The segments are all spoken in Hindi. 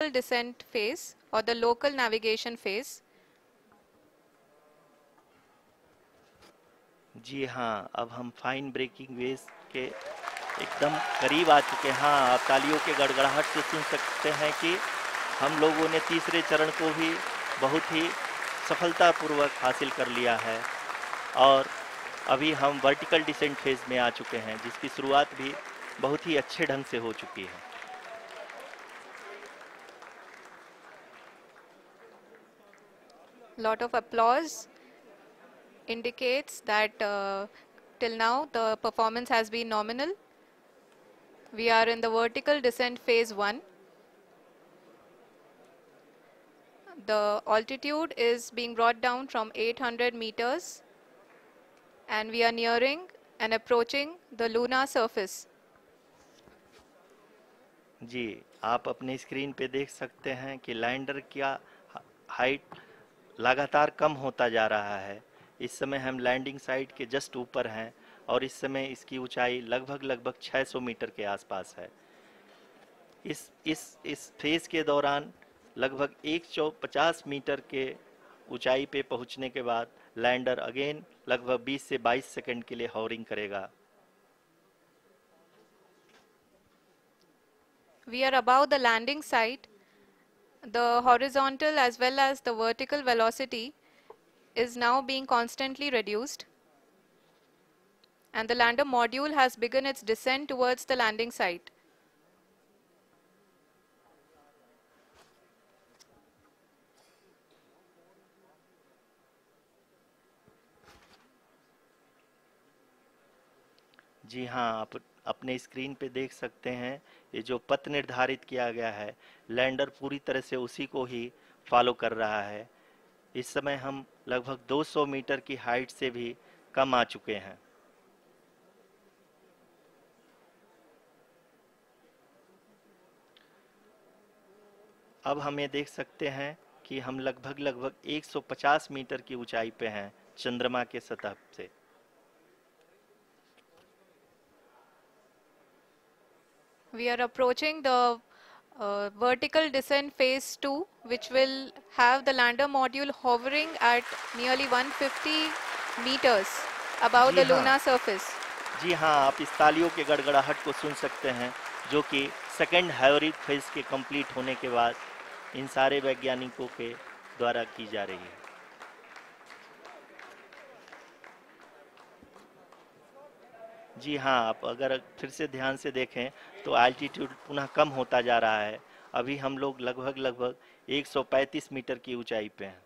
vertical descent phase or the local navigation phase. जी हाँ, अब हम फाइन ब्रेकिंग वेव्स के एकदम करीब आ चुके हैं। हाँ, आप तालियों के गड़गड़ाहट से सुन सकते हैं कि हम लोगों ने तीसरे चरण को भी बहुत ही सफलतापूर्वक हासिल कर लिया है और अभी हम वर्टिकल डिसेंट फेज में आ चुके हैं, जिसकी शुरुआत भी बहुत ही अच्छे ढंग से हो चुकी है। Lot of applause indicates that till now the performance has been nominal. We are in the vertical descent phase 1. The altitude is being brought down from 800 meters and we are nearing and approaching the lunar surface. जी, आप अपने स्क्रीन पे देख सकते हैं कि लैंडर का हाइट लगातार कम होता जा रहा है। इस समय हम लैंडिंग साइट के जस्ट ऊपर हैं और इस समय इसकी ऊंचाई लगभग 600 मीटर के आसपास है। इस फेज के दौरान लगभग 150 मीटर के ऊंचाई पे पहुंचने के बाद लैंडर अगेन लगभग 20 से 22 सेकंड के लिए हॉवरिंग करेगा। We are above the landing site. The horizontal as well as the vertical velocity is now being constantly reduced. And the lander module has begun its descent towards the landing site. जी हाँ, आप अपने स्क्रीन पे देख सकते हैं ये जो पथ निर्धारित किया गया है, लैंडर पूरी तरह से उसी को ही फॉलो कर रहा है। इस समय हम लगभग 200 मीटर की हाइट से भी कम आ चुके हैं। अब हम ये देख सकते हैं कि हम लगभग 150 मीटर की ऊंचाई पे हैं चंद्रमा के सतह से। We are approaching the vertical descent phase 2, which will have the lander module hovering at nearly 150 meters above the lunar surface. जी हाँ, आप इस तालियों के गड़गड़ाहट को सुन सकते हैं, जो कि सेकंड हाइब्रिड फेज के कंप्लीट होने के बाद इन सारे वैज्ञानिकों के द्वारा की जा रही है। जी हाँ, आप अगर फिर से ध्यान से देखें तो एल्टीट्यूड पुनः कम होता जा रहा है। अभी हम लोग लगभग 135 मीटर की ऊंचाई पे हैं।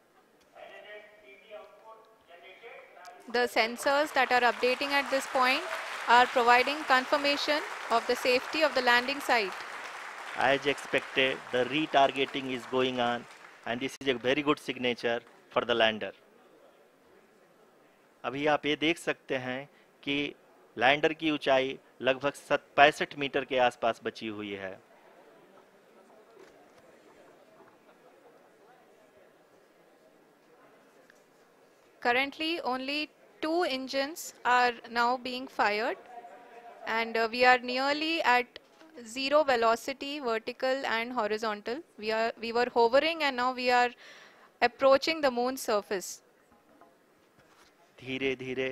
The sensors that are updating at this point are providing confirmation of the safety of the landing site. As expected, the retargeting is going on and this is a very good signature for the lander. अभी आप ये देख सकते हैं कि लैंडर की ऊंचाई लगभग 65 मीटर के आसपास बची हुई है। Currently, only 2 engines are now being fired, and we are nearly at zero velocity, vertical and horizontal. We were hovering, and now we are approaching the moon's surface. धीरे धीरे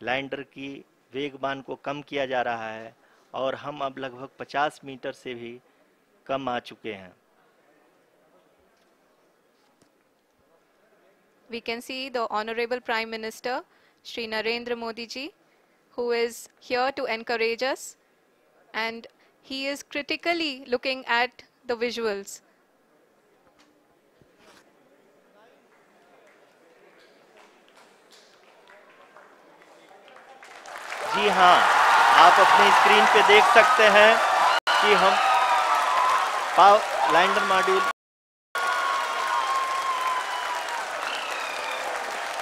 लैंडर की वेगमान को कम किया जा रहा है और हम अब लगभग 50 मीटर से भी कम आ चुके हैं। We can see the Honorable Prime Minister, Shri Narendra Modi ji, who is here to encourage us, and he is critically looking at the visuals. जी हाँ, आप अपनी स्क्रीन पे देख सकते हैं कि हम lander module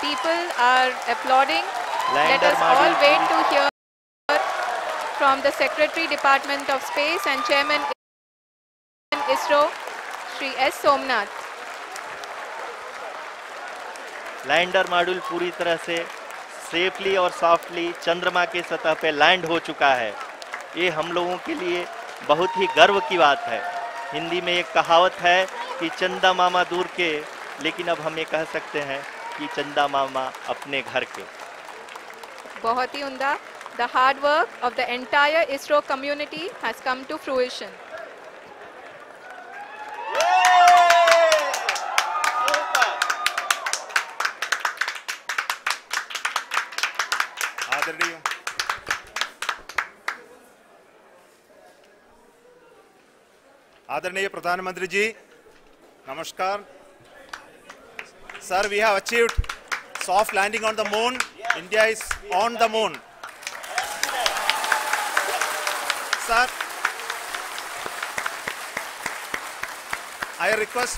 People are applauding. Let us all wait to hear from the Secretary Department of Space and Chairman ISRO, Shri S. Somnath. Lander module पूरी तरह से सेफली और सॉफ्टली चंद्रमा के सतह पे लैंड हो चुका है। ये हम लोगों के लिए बहुत ही गर्व की बात है। हिंदी में एक कहावत है कि चंदा मामा दूर के, लेकिन अब हम ये कह सकते हैं कि चंदा मामा अपने घर के। बहुत ही उम्दा। The hard work of the entire ISRO community has come to fruition. आदरणीय आदरणीय प्रधानमंत्री जी, नमस्कार। Sir, we have achieved soft landing on the moon. India is on the moon. Sir, I request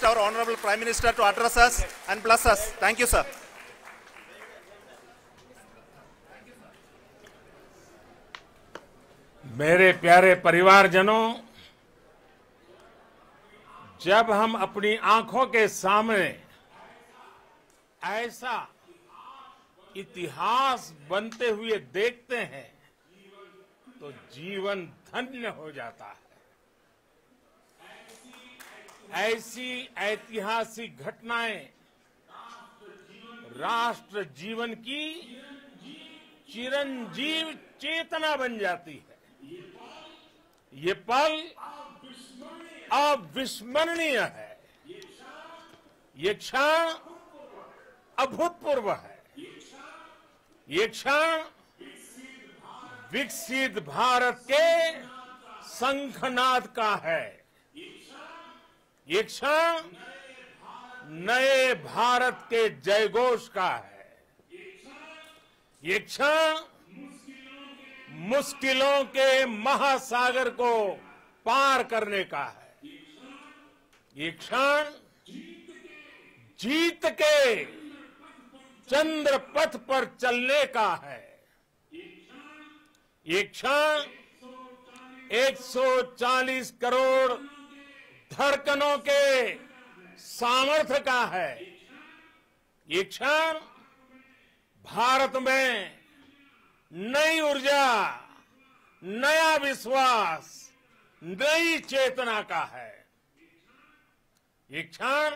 our Honorable Prime Minister to address us and bless us. Thank you, sir. मेरे प्यारे परिवारजनों, जब हम अपनी आंखों के सामने ऐसा इतिहास बनते हुए देखते हैं तो जीवन धन्य हो जाता है। ऐसी ऐतिहासिक घटनाएं राष्ट्र जीवन की चिरंजीव चेतना बन जाती है। ये पल अविस्मरणीय है। ये क्षण अभूतपूर्व है। ये क्षण विकसित भारत के शंखनाद का है। ये क्षण नए भारत के जयघोष का है। ये क्षण मुश्किलों के महासागर को पार करने का है। ये क्षण जीत के चंद्र पथ पर चलने का है। ये क्षण 140 करोड़ धड़कनों के सामर्थ्य का है। ये क्षण भारत में नई ऊर्जा, नया विश्वास, नई चेतना का है। ये क्षण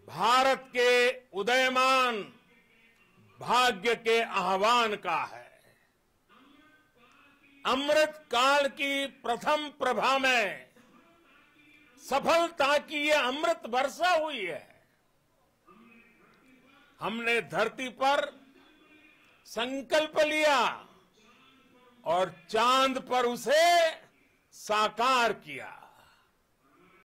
भारत के उदयमान भाग्य के आह्वान का है। अमृत काल की प्रथम प्रभा में सफलता की ये अमृत वर्षा हुई है। हमने धरती पर संकल्प लिया और चांद पर उसे साकार किया।